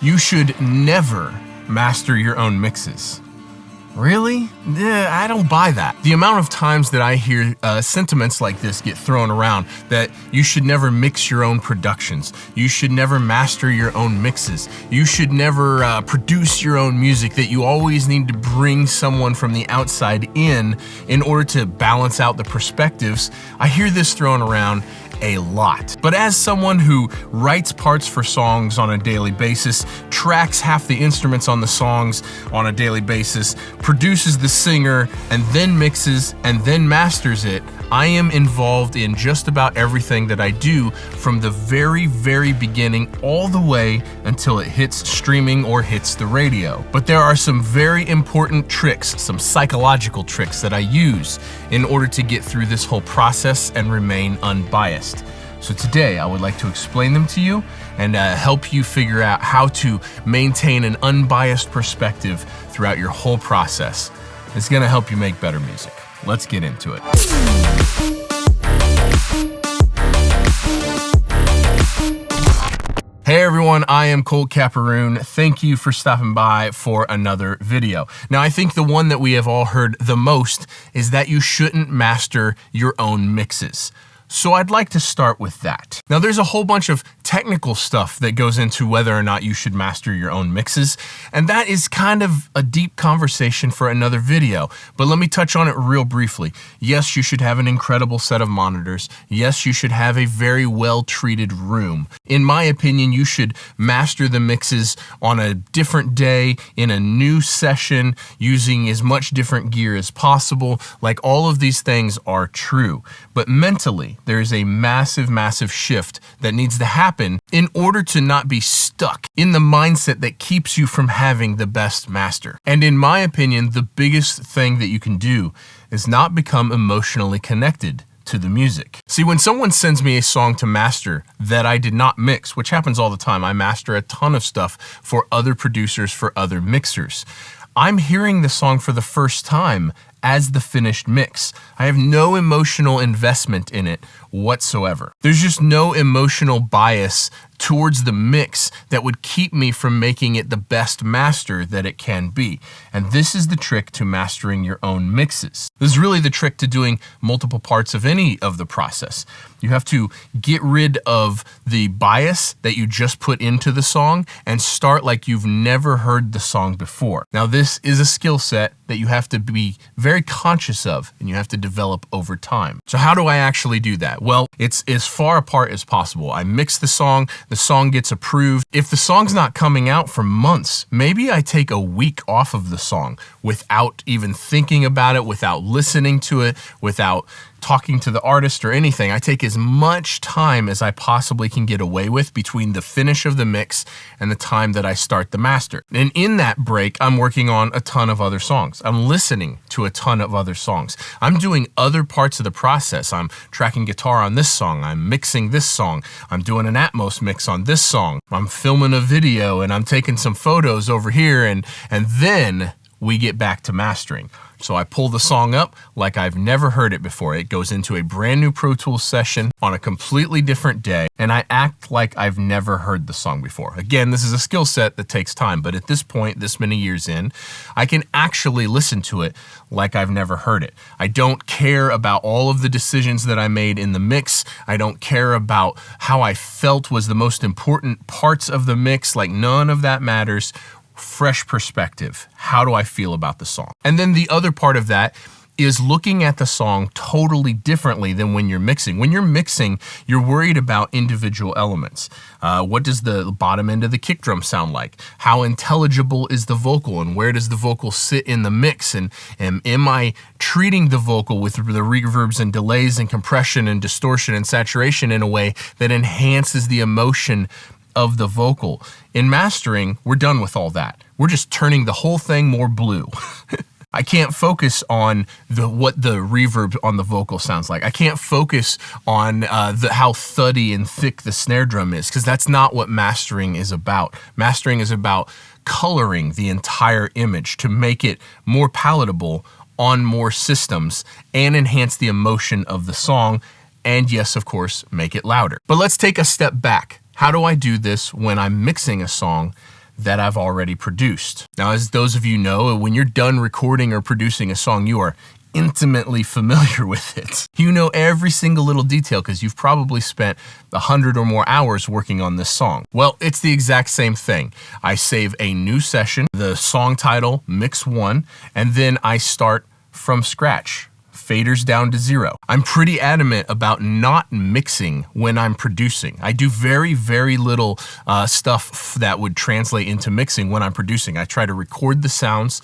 You should never master your own mixes. Really? I don't buy that. The amount of times that I hear sentiments like this get thrown around, that you should never mix your own productions, you should never master your own mixes, you should never produce your own music, that you always need to bring someone from the outside in order to balance out the perspectives. I hear this thrown around a lot. But as someone who writes parts for songs on a daily basis, tracks half the instruments on the songs on a daily basis, produces the singer, and then mixes and then masters it, I am involved in just about everything that I do from the very, very beginning all the way until it hits streaming or hits the radio. But there are some very important tricks, some psychological tricks that I use in order to get through this whole process and remain unbiased. So today I would like to explain them to you and help you figure out how to maintain an unbiased perspective throughout your whole process. It's going to help you make better music. Let's get into it. Hey everyone, I am Colt Caparoon. Thank you for stopping by for another video. Now, I think the one that we have all heard the most is that you shouldn't master your own mixes. So I'd like to start with that. Now, there's a whole bunch of technical stuff that goes into whether or not you should master your own mixes, and that is kind of a deep conversation for another video, but let me touch on it real briefly. Yes, you should have an incredible set of monitors. Yes, you should have a very well-treated room. In my opinion, you should master the mixes on a different day, in a new session, using as much different gear as possible. Like, all of these things are true, but mentally, there is a massive, massive shift that needs to happen in order to not be stuck in the mindset that keeps you from having the best master. And in my opinion, the biggest thing that you can do is not become emotionally connected to the music. See, when someone sends me a song to master that I did not mix, which happens all the time, I master a ton of stuff for other producers, for other mixers. I'm hearing the song for the first time as the finished mix. I have no emotional investment in it whatsoever. There's just no emotional bias towards the mix that would keep me from making it the best master that it can be. And this is the trick to mastering your own mixes. This is really the trick to doing multiple parts of any of the process. You have to get rid of the bias that you just put into the song and start like you've never heard the song before. Now, this is a skill set that you have to be very conscious of and you have to develop over time. So how do I actually do that? Well, it's as far apart as possible. I mix the song gets approved. If the song's not coming out for months, maybe I take a week off of the song without even thinking about it, without listening to it, without talking to the artist or anything. I take as much time as I possibly can get away with between the finish of the mix and the time that I start the master. And in that break, I'm working on a ton of other songs. I'm listening to a ton of other songs. I'm doing other parts of the process. I'm tracking guitar on this song. I'm mixing this song. I'm doing an Atmos mix on this song. I'm filming a video and I'm taking some photos over here, and then we get back to mastering. So I pull the song up like I've never heard it before. It goes into a brand new Pro Tools session on a completely different day, and I act like I've never heard the song before. Again, this is a skill set that takes time, but at this point, this many years in, I can actually listen to it like I've never heard it. I don't care about all of the decisions that I made in the mix. I don't care about how I felt was the most important parts of the mix. Like, none of that matters. Fresh perspective. How do I feel about the song? And then the other part of that is looking at the song totally differently than when you're mixing. When you're mixing, you're worried about individual elements. What does the bottom end of the kick drum sound like? How intelligible is the vocal, and where does the vocal sit in the mix? And am I treating the vocal with the reverbs and delays and compression and distortion and saturation in a way that enhances the emotion of the vocal? In mastering, we're done with all that. We're just turning the whole thing more blue. I can't focus on what the reverb on the vocal sounds like. I can't focus on how thuddy and thick the snare drum is, because that's not what mastering is about. Mastering is about coloring the entire image to make it more palatable on more systems and enhance the emotion of the song, and yes, of course, make it louder. But let's take a step back. How do I do this when I'm mixing a song that I've already produced. Now, as those of you know, when you're done recording or producing a song, you are intimately familiar with it. You know every single little detail because you've probably spent 100 or more hours working on this song. Well, it's the exact same thing. I save a new session, the song title, mix 1, and then I start from scratch. Faders down to 0. I'm pretty adamant about not mixing when I'm producing. I do very, very little stuff that would translate into mixing when I'm producing. I try to record the sounds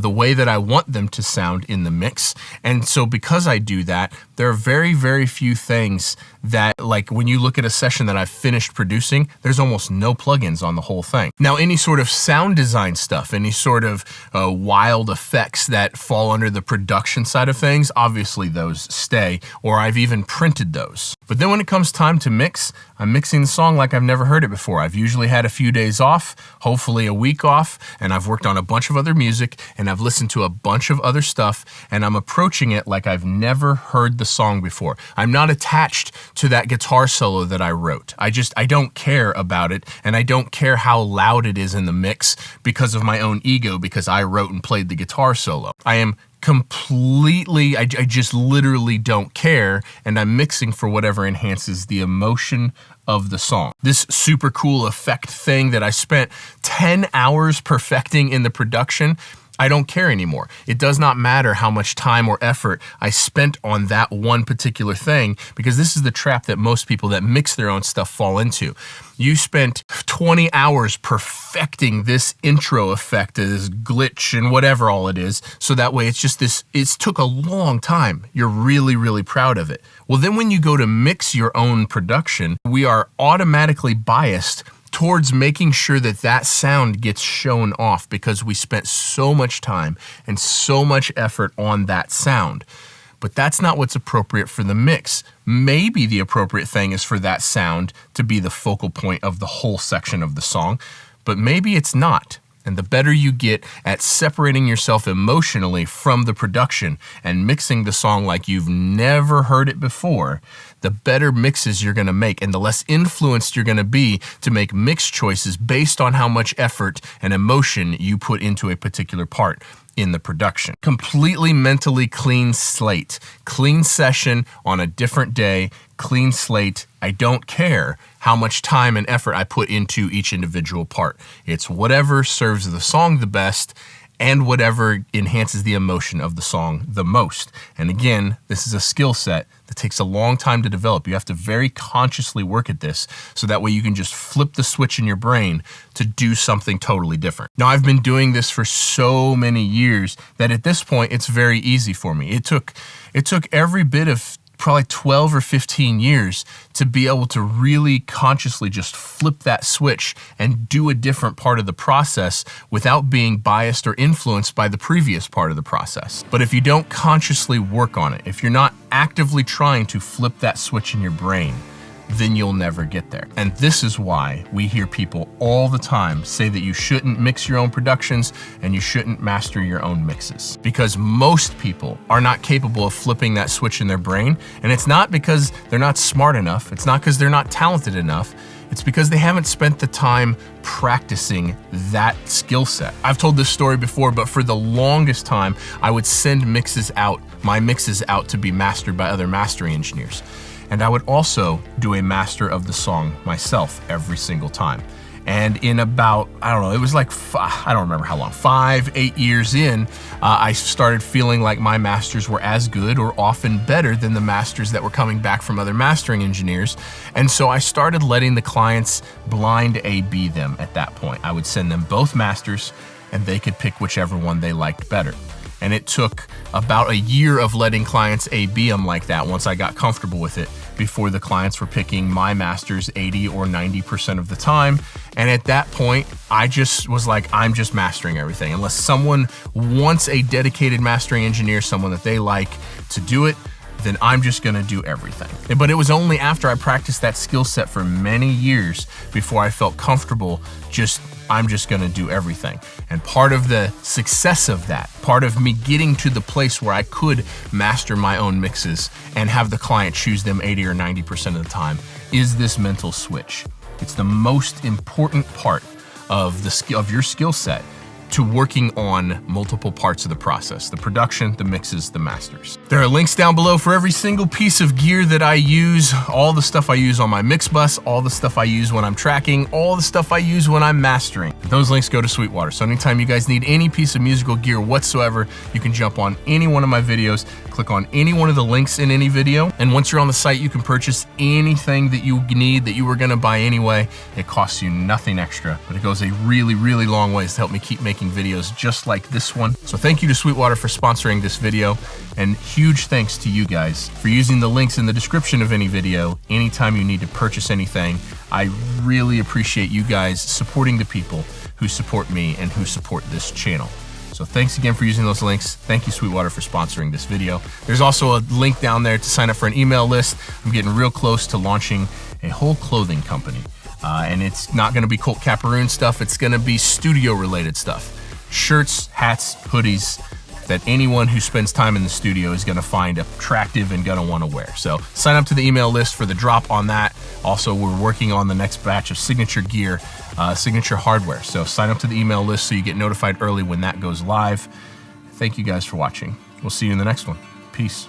the way that I want them to sound in the mix. And so because I do that, there are very, very few things that, like when you look at a session that I've finished producing, there's almost no plugins on the whole thing. Now, any sort of sound design stuff, any sort of wild effects that fall under the production side of things, obviously those stay, or I've even printed those. But then when it comes time to mix, I'm mixing the song like I've never heard it before. I've usually had a few days off, hopefully a week off, and I've worked on a bunch of other music, and I've listened to a bunch of other stuff, and I'm approaching it like I've never heard the song before. I'm not attached to that guitar solo that I wrote. I don't care about it, and I don't care how loud it is in the mix because of my own ego, because I wrote and played the guitar solo. I am completely, I just literally don't care, and I'm mixing for whatever enhances the emotion of the song. This super cool effect thing that I spent 10 hours perfecting in the production, I don't care anymore. It does not matter how much time or effort I spent on that one particular thing, because this is the trap that most people that mix their own stuff fall into. You spent 20 hours perfecting this intro effect, this glitch and whatever all it is, so that way it's just this, it took a long time. You're really, really proud of it. Well, then when you go to mix your own production, we are automatically biased towards making sure that that sound gets shown off because we spent so much time and so much effort on that sound. But that's not what's appropriate for the mix. Maybe the appropriate thing is for that sound to be the focal point of the whole section of the song, but maybe it's not. And the better you get at separating yourself emotionally from the production and mixing the song like you've never heard it before, the better mixes you're going to make and the less influenced you're going to be to make mix choices based on how much effort and emotion you put into a particular part in the production. Completely mentally clean slate, clean session on a different day, clean slate. I don't care how much time and effort I put into each individual part. It's whatever serves the song the best and whatever enhances the emotion of the song the most. And again, this is a skill set that takes a long time to develop. You have to very consciously work at this so that way you can just flip the switch in your brain to do something totally different. Now, I've been doing this for so many years that at this point, it's very easy for me. It took every bit of probably 12 or 15 years to be able to really consciously just flip that switch and do a different part of the process without being biased or influenced by the previous part of the process. But if you don't consciously work on it, if you're not actively trying to flip that switch in your brain, then you'll never get there. And this is why we hear people all the time say that you shouldn't mix your own productions and you shouldn't master your own mixes. Because most people are not capable of flipping that switch in their brain. And it's not because they're not smart enough. It's not because they're not talented enough. It's because they haven't spent the time practicing that skill set. I've told this story before, but for the longest time, I would send my mixes out to be mastered by other mastering engineers. And I would also do a master of the song myself every single time. And in about, I don't know, it was like, I don't remember how long, 5, 8 years in, I started feeling like my masters were as good or often better than the masters that were coming back from other mastering engineers. And so I started letting the clients blind A/B them at that point. I would send them both masters and they could pick whichever one they liked better. And it took about a year of letting clients A/B them like that once I got comfortable with it before the clients were picking my masters 80 or 90% of the time. And at that point, I just was like, I'm just mastering everything. Unless someone wants a dedicated mastering engineer, someone that they like to do it, then I'm just gonna do everything. But it was only after I practiced that skill set for many years before I felt comfortable I'm just gonna do everything. And part of the success of that, part of me getting to the place where I could master my own mixes and have the client choose them 80 or 90% of the time, is this mental switch. It's the most important part of your skill set to working on multiple parts of the process, the production, the mixes, the masters. There are links down below for every single piece of gear that I use, all the stuff I use on my mix bus, all the stuff I use when I'm tracking, all the stuff I use when I'm mastering. Those links go to Sweetwater. So anytime you guys need any piece of musical gear whatsoever, you can jump on any one of my videos, click on any one of the links in any video, and once you're on the site, you can purchase anything that you need that you were gonna buy anyway. It costs you nothing extra, but it goes a really, really long ways to help me keep making videos just like this one. So thank you to Sweetwater for sponsoring this video, and huge thanks to you guys for using the links in the description of any video anytime you need to purchase anything. I really appreciate you guys supporting the people who support me and who support this channel. So thanks again for using those links. Thank you, Sweetwater, for sponsoring this video. There's also a link down there to sign up for an email list. I'm getting real close to launching a whole clothing company. And it's not gonna be Colt Caparoon stuff, it's gonna be studio related stuff. Shirts, hats, hoodies that anyone who spends time in the studio is gonna find attractive and gonna wanna wear. So sign up to the email list for the drop on that. Also, we're working on the next batch of signature gear, signature hardware. So sign up to the email list so you get notified early when that goes live. Thank you guys for watching. We'll see you in the next one. Peace.